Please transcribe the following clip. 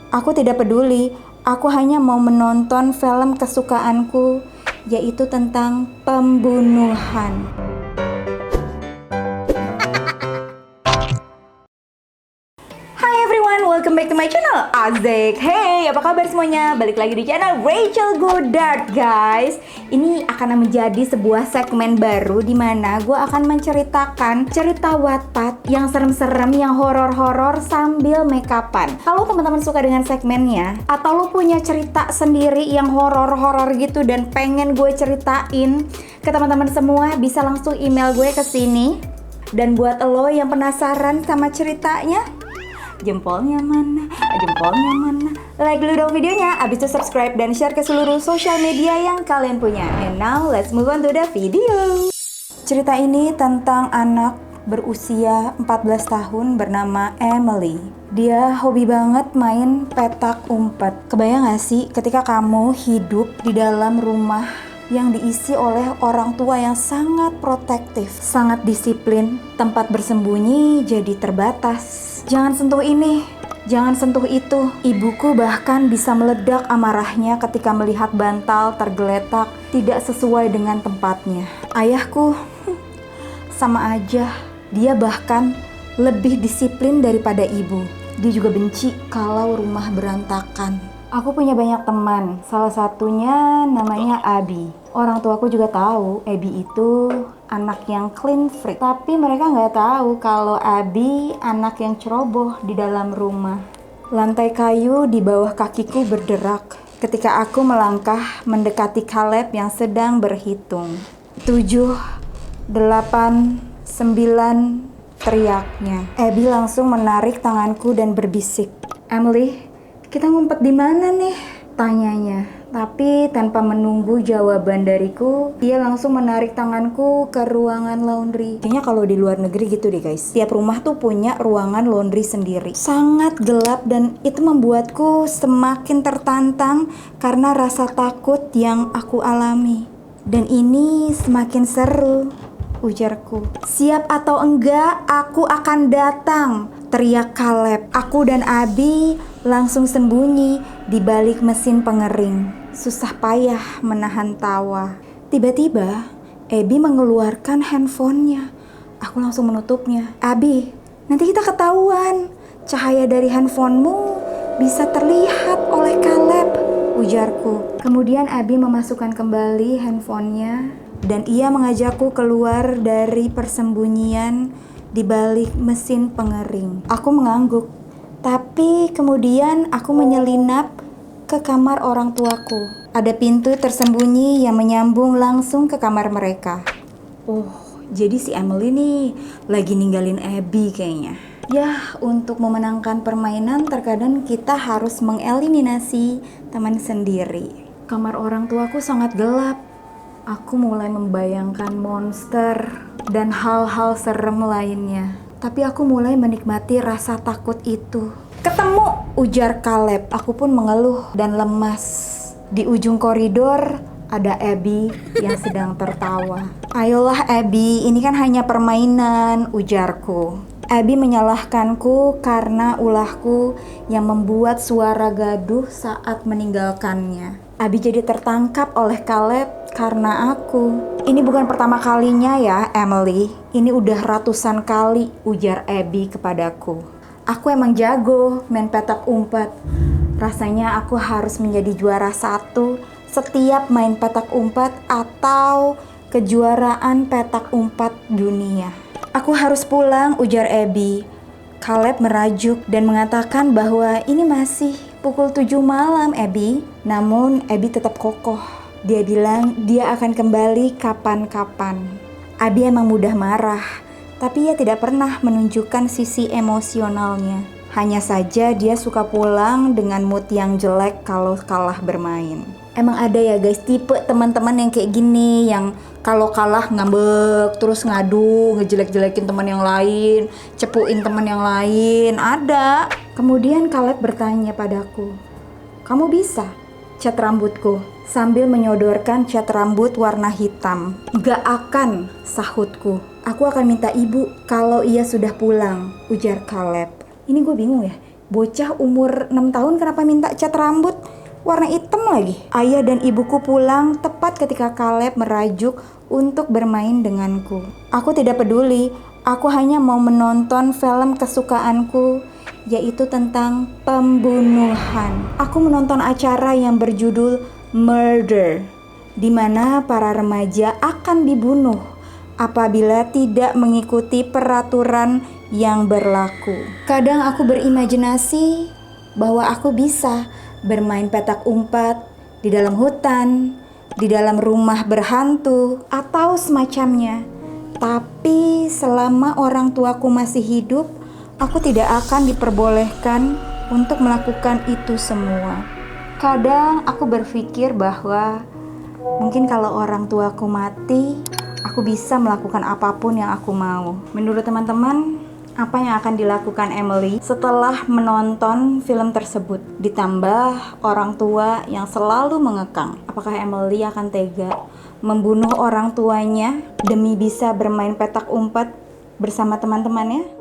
Aku tidak peduli, aku hanya mau menonton film kesukaanku, yaitu tentang pembunuhan. Hi everyone, welcome back to my channel Asik. Hey, apa kabar semuanya? Balik lagi di channel Rachel Goddard, guys. Ini akan menjadi sebuah segmen baru di mana gue akan menceritakan cerita Wattpad yang serem-serem, yang horor-horor sambil make-upan. Kalau teman-teman suka dengan segmennya, atau lo punya cerita sendiri yang horor-horor gitu dan pengen gue ceritain ke teman-teman semua, bisa langsung email gue ke sini. Dan buat lo yang penasaran sama ceritanya, jempolnya mana, like dulu dong videonya, abis itu subscribe dan share ke seluruh sosial media yang kalian punya. And now let's move on to the video. Cerita ini tentang anak berusia 14 tahun bernama Emily. Dia hobi banget main petak umpet. Kebayang gak sih ketika kamu hidup di dalam rumah yang diisi oleh orang tua yang sangat protektif, sangat disiplin, tempat bersembunyi jadi terbatas. Jangan sentuh ini, jangan sentuh itu. Ibuku bahkan bisa meledak amarahnya ketika melihat bantal tergeletak tidak sesuai dengan tempatnya. Ayahku, sama aja. Dia bahkan lebih disiplin daripada ibu. Dia juga benci kalau rumah berantakan. Aku punya banyak teman, salah satunya namanya Abi. Orang tuaku juga tahu Abi itu anak yang clean freak. Tapi mereka nggak tahu kalau Abi anak yang ceroboh di dalam rumah. Lantai kayu di bawah kakiku berderak ketika aku melangkah mendekati Caleb yang sedang berhitung. 7, 8, 9, teriaknya. Abi langsung menarik tanganku dan berbisik, "Emily, kita ngumpet di mana nih?" tanyanya. Tapi tanpa menunggu jawaban dariku, dia langsung menarik tanganku ke ruangan laundry. Kayaknya kalau di luar negeri gitu deh guys. Tiap rumah tuh punya ruangan laundry sendiri. Sangat gelap dan itu membuatku semakin tertantang karena rasa takut yang aku alami. Dan ini semakin seru, ujarku. "Siap atau enggak, aku akan datang," teriak Caleb. Aku dan Abi langsung sembunyi di balik mesin pengering. Susah payah menahan tawa. Tiba-tiba, Abi mengeluarkan handphonenya. Aku langsung menutupnya. "Abi, nanti kita ketahuan. Cahaya dari handphonemu bisa terlihat oleh Caleb," ujarku. Kemudian Abi memasukkan kembali handphonenya dan ia mengajakku keluar dari persembunyian di balik mesin pengering. Aku mengangguk, tapi kemudian aku menyelinap ke kamar orang tuaku. Ada pintu tersembunyi yang menyambung langsung ke kamar mereka. Oh, jadi si Emily nih lagi ninggalin Abby kayaknya. Ya, untuk memenangkan permainan terkadang kita harus mengeliminasi teman sendiri. Kamar orang tuaku sangat gelap. Aku mulai membayangkan monster dan hal-hal serem lainnya. Tapi aku mulai menikmati rasa takut itu. "Ketemu," ujar Caleb. Aku pun mengeluh dan lemas. Di ujung koridor ada Abby yang sedang tertawa. "Ayolah Abby, ini kan hanya permainan," ujarku. Abby menyalahkanku karena ulahku yang membuat suara gaduh saat meninggalkannya. Abby jadi tertangkap oleh Caleb karena aku. "Ini bukan pertama kalinya ya, Emily. Ini udah ratusan kali," ujar Abby kepadaku. "Aku emang jago main petak umpet. Rasanya aku harus menjadi juara 1 setiap main petak umpet atau kejuaraan petak umpet dunia." "Aku harus pulang," ujar Abby. Caleb merajuk dan mengatakan bahwa ini masih pukul 7 malam, Abby. Namun Abby tetap kokoh. Dia bilang dia akan kembali kapan-kapan. Abby emang mudah marah, tapi ia tidak pernah menunjukkan sisi emosionalnya. Hanya saja dia suka pulang dengan mood yang jelek kalau kalah bermain. Emang ada ya guys tipe teman-teman yang kayak gini, yang kalau kalah ngambek, terus ngadu, ngejelek-jelekin teman yang lain, cepuin teman yang lain, ada. Kemudian Caleb bertanya padaku, "Kamu bisa cat rambutku?" sambil menyodorkan cat rambut warna hitam. "Gak akan," sahutku. "Aku akan minta ibu kalau ia sudah pulang," ujar Caleb. Ini gue bingung ya, Bocah umur 6 tahun kenapa minta cat rambut warna hitam lagi? Ayah dan ibuku pulang tepat ketika Caleb merajuk untuk bermain denganku. Aku tidak peduli, aku hanya mau menonton film kesukaanku, yaitu tentang pembunuhan. Aku menonton acara yang berjudul Murder, di mana para remaja akan dibunuh apabila tidak mengikuti peraturan yang berlaku. Kadang aku berimajinasi bahwa aku bisa bermain petak umpet di dalam hutan, di dalam rumah berhantu, atau semacamnya. Tapi selama orang tuaku masih hidup, aku tidak akan diperbolehkan untuk melakukan itu semua. Kadang aku berpikir bahwa mungkin kalau orang tuaku mati, aku bisa melakukan apapun yang aku mau. Menurut teman-teman, apa yang akan dilakukan Emily setelah menonton film tersebut? Ditambah orang tua yang selalu mengekang. Apakah Emily akan tega membunuh orang tuanya demi bisa bermain petak umpet bersama teman-temannya?